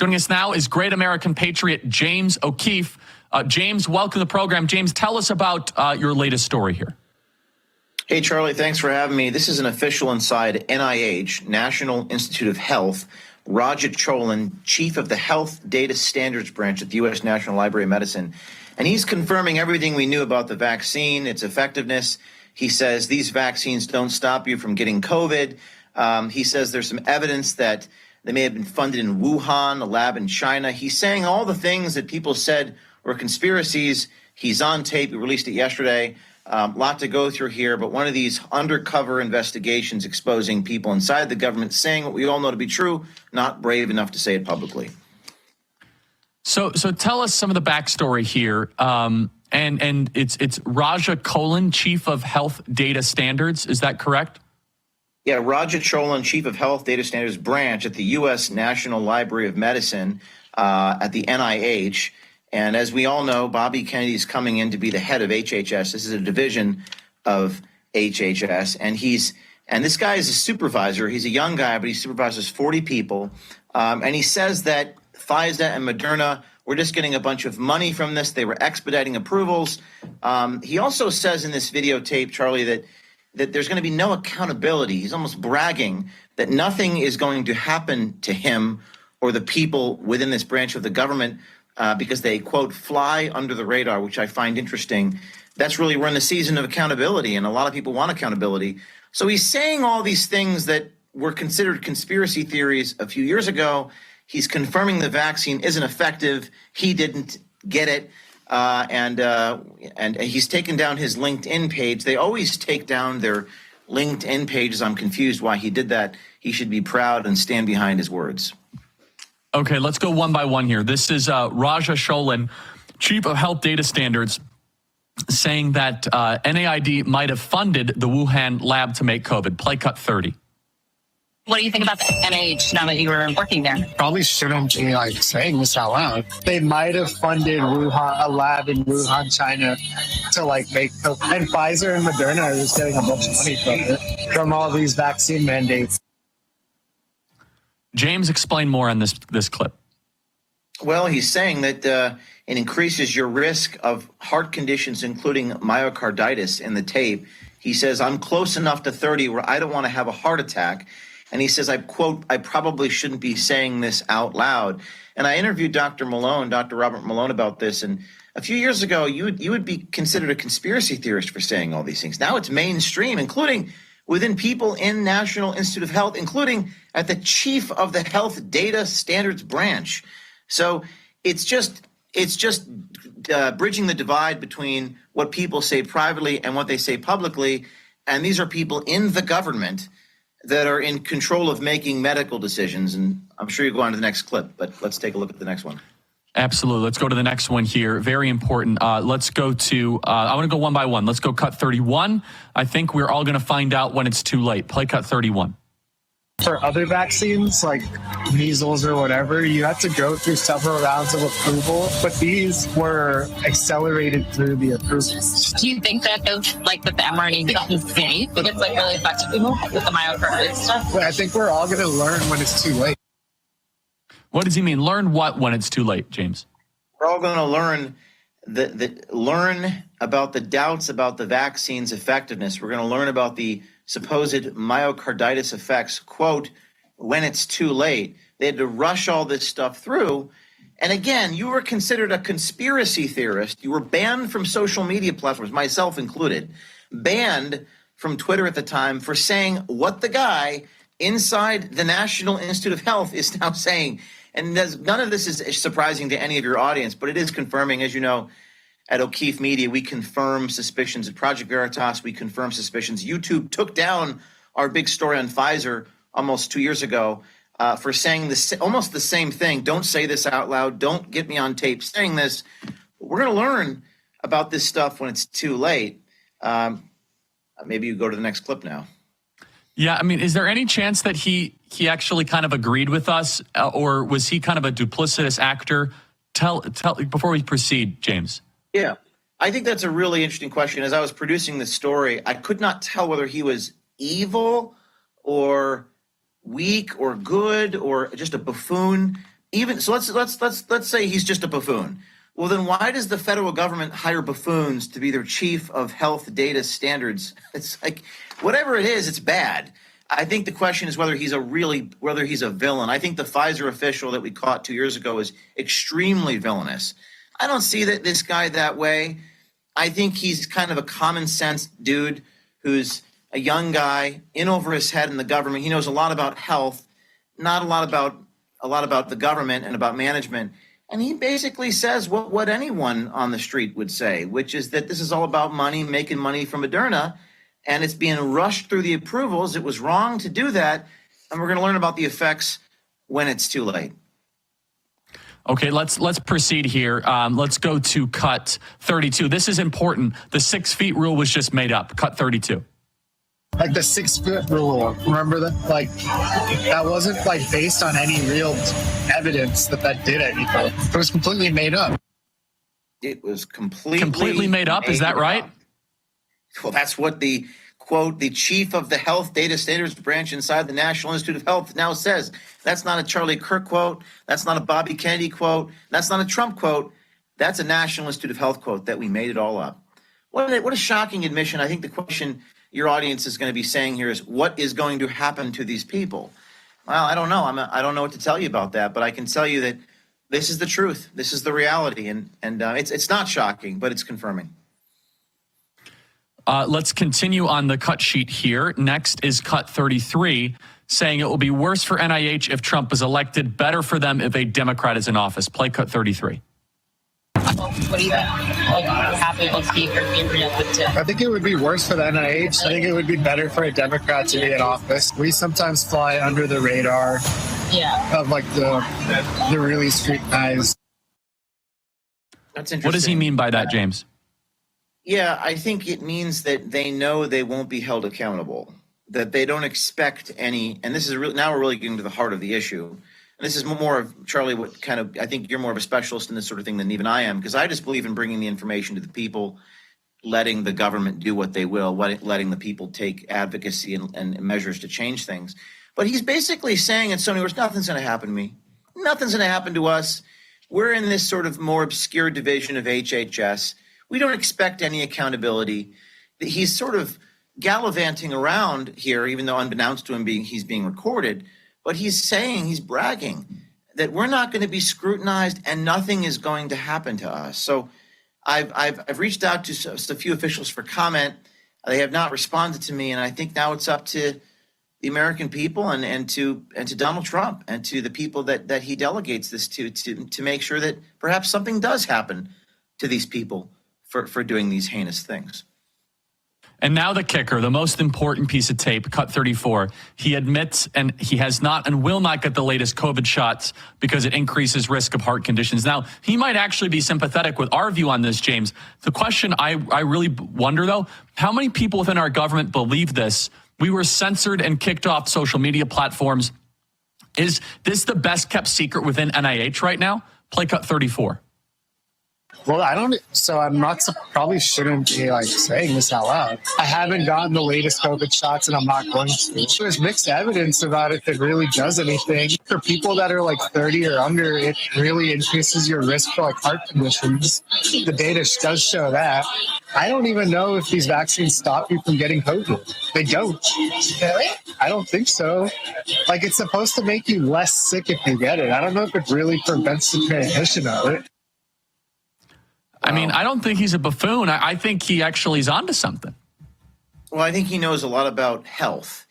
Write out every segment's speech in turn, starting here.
Joining us now is great American patriot James O'Keefe. James, welcome to the program. James, tell us about your latest story here. Hey, Charlie, thanks for having me. This is an official inside NIH, National Institute of Health. Roger Cholin, chief of the Health Data Standards Branch at the U.S. National Library of Medicine. And he's confirming everything we knew about the vaccine, its effectiveness. He says these vaccines don't stop you from getting COVID. He says there's some evidence that they may have been funded in Wuhan, a lab in China. He's saying all the things that people said were conspiracies. He's on tape. He released it yesterday. Lot to go through here, but one of these undercover investigations exposing people inside the government saying what we all know to be true, not brave enough to say it publicly. So tell us some of the backstory here. And it's Raja Cholin, chief of Health Data Standards. Is that correct? Yeah, Roger Cholin, chief of Health Data Standards Branch at the U.S. National Library of Medicine at the NIH. And as we all know, Bobby Kennedy is coming in to be the head of HHS. This is a division of HHS. And this guy is a supervisor. He's a young guy, but he supervises 40 people. And he says that Pfizer and Moderna were just getting a bunch of money from this. They were expediting approvals. He also says in this videotape, Charlie, that there's going to be no accountability. He's almost bragging that nothing is going to happen to him or the people within this branch of the government because they, quote, fly under the radar, which I find interesting. That's really, we're in the season of accountability, and a lot of people want accountability. So he's saying all these things that were considered conspiracy theories a few years ago. He's confirming the vaccine isn't effective. He didn't get it. And he's taken down his LinkedIn page. They always take down their LinkedIn pages. I'm confused why he did that. He should be proud and stand behind his words. Okay, let's go one by one here. This is Raja Cholin, chief of Health Data Standards, saying that NIH might have funded the Wuhan lab to make COVID. Play cut 30. What do you think about the NIH now that you were working there? Probably shouldn't be saying this out loud. They might have funded a lab in Wuhan, China to make COVID. And Pfizer and Moderna are just getting a bunch of money from it, from all these vaccine mandates. James, explain more on this clip. Well, he's saying that it increases your risk of heart conditions, including myocarditis in the tape. He says, I'm close enough to 30 where I don't want to have a heart attack. And he says, I quote, I probably shouldn't be saying this out loud. And I interviewed Dr. Robert Malone about this. And a few years ago, you would be considered a conspiracy theorist for saying all these things. Now it's mainstream, including within people in National Institute of Health, including at the chief of the Health Data Standards Branch. So it's just bridging the divide between what people say privately and what they say publicly. And these are people in the government that are in control of making medical decisions. And I'm sure you go on to the next clip, but let's take a look at the next one. Absolutely. Let's go to the next one here. Very important. Let's go to, I want to go one by one. Let's go cut 31. I think we're all going to find out when it's too late. Play cut 31. For other vaccines, like measles or whatever, you have to go through several rounds of approval, but these were accelerated through the approvals. Do you think that the mRNA stuff is safe? It's really effective people with the myocarditis stuff? But I think we're all going to learn when it's too late. What does he mean? Learn what when it's too late, James? We're all going to learn learn about the doubts about the vaccine's effectiveness. We're going to learn about the supposed myocarditis effects, quote, when it's too late. They had to rush all this stuff through. And again, you were considered a conspiracy theorist. You were banned from social media platforms, myself included, banned from Twitter at the time for saying what the guy inside the National Institute of Health is now saying. And none of this is surprising to any of your audience, but it is confirming, as you know, at O'Keefe Media, we confirm suspicions. At Project Veritas, we confirm suspicions. YouTube took down our big story on Pfizer almost 2 years ago for saying this, almost the same thing. Don't say this out loud. Don't get me on tape saying this. We're going to learn about this stuff when it's too late. Maybe you go to the next clip now. Yeah, I mean, is there any chance that he actually kind of agreed with us, or was he kind of a duplicitous actor? Tell before we proceed, James. Yeah, I think that's a really interesting question. As I was producing this story, I could not tell whether he was evil or weak or good or just a buffoon. even so, let's say he's just a buffoon. Well, then why does the federal government hire buffoons to be their chief of health data standards? It's like, whatever it is, it's bad. I think the question is whether he's a villain. I think the Pfizer official that we caught 2 years ago is extremely villainous. I don't see this guy that way. I think he's kind of a common sense dude who's a young guy in over his head in the government. He knows a lot about health, not a lot about the government and about management. And he basically says what anyone on the street would say, which is that this is all about money, making money from Moderna, and it's being rushed through the approvals. It was wrong to do that, and we're going to learn about the effects when it's too late. Okay, let's proceed here. Let's go to cut 32. This is important. The 6 feet rule was just made up. Cut 32. Like the 6 foot rule, remember that? Like that wasn't like based on any real evidence that did anything. It was completely made up. It was completely made up. Is that right? Well, that's what the quote, the chief of the health data standards branch inside the National Institute of Health now says. That's not a Charlie Kirk quote. That's not a Bobby Kennedy quote. That's not a Trump quote. That's a National Institute of Health quote that we made it all up. What a shocking admission. I think the question your audience is going to be saying here is, what is going to happen to these people? Well, I don't know. I don't know what to tell you about that, but I can tell you that this is the truth. This is the reality, and it's not shocking, but it's confirming. Let's continue on the cut sheet here. Next is cut 33, saying it will be worse for NIH if Trump is elected, better for them if a Democrat is in office. Play cut 33. What do you think? Happy with Steve being reelected too? I think it would be worse for the NIH. I think it would be better for a Democrat to be in office. We sometimes fly under the radar of like the really street guys. That's interesting. What does he mean by that, James? Yeah, I think it means that they know they won't be held accountable, that they don't expect any, and this is now we're really getting to the heart of the issue. And this is more of, Charlie, what kind of, I think you're more of a specialist in this sort of thing than even I am, because I just believe in bringing the information to the people, letting the government do what they will, letting the people take advocacy and measures to change things. But he's basically saying in so many words, nothing's going to happen to me. Nothing's going to happen to us. We're in this sort of more obscure division of HHS. We don't expect any accountability. He's sort of gallivanting around here, even though unbeknownst to him he's being recorded. But he's saying, he's bragging that we're not going to be scrutinized and nothing is going to happen to us. So I've reached out to just a few officials for comment. They have not responded to me, and I think now it's up to the American people and to Donald Trump and to the people that he delegates this to make sure that perhaps something does happen to these people for doing these heinous things. And now the kicker, the most important piece of tape, cut 34. He admits and he has not and will not get the latest COVID shots because it increases risk of heart conditions. Now, he might actually be sympathetic with our view on this, James. The question I really wonder, though, how many people within our government believe this? We were censored and kicked off social media platforms. Is this the best kept secret within NIH right now? Play cut 34. Well, probably shouldn't be like saying this out loud. I haven't gotten the latest COVID shots and I'm not going to. There's mixed evidence about if it really does anything. For people that are like 30 or under, it really increases your risk for like heart conditions. The data does show that. I don't even know if these vaccines stop you from getting COVID. They don't. Really? I don't think so. Like, it's supposed to make you less sick if you get it. I don't know if it really prevents the transmission of it. I mean, I don't think he's a buffoon. I think he actually is onto something. Well, I think he knows a lot about health.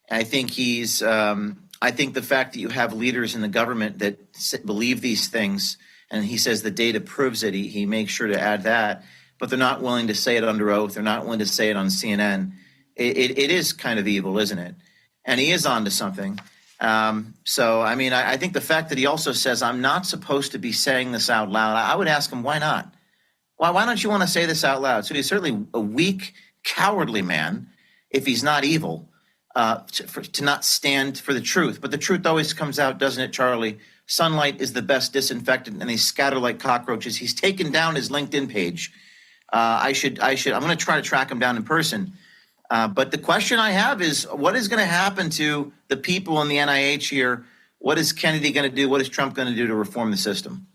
I think I think the fact that you have leaders in the government that believe these things, and he says the data proves it, he makes sure to add that, but they're not willing to say it under oath. They're not willing to say it on CNN. It is kind of evil, isn't it? And he is onto something. So, I mean, I think the fact that he also says, I'm not supposed to be saying this out loud, I would ask him, why not? Why don't you want to say this out loud? So he's certainly a weak, cowardly man, if he's not evil, to not stand for the truth. But the truth always comes out, doesn't it, Charlie? Sunlight is the best disinfectant, and they scatter like cockroaches. He's taken down his LinkedIn page. I'm going to try to track him down in person. But the question I have is, what is going to happen to the people in the NIH here What is Kennedy going to do? What is Trump going to do to reform the system?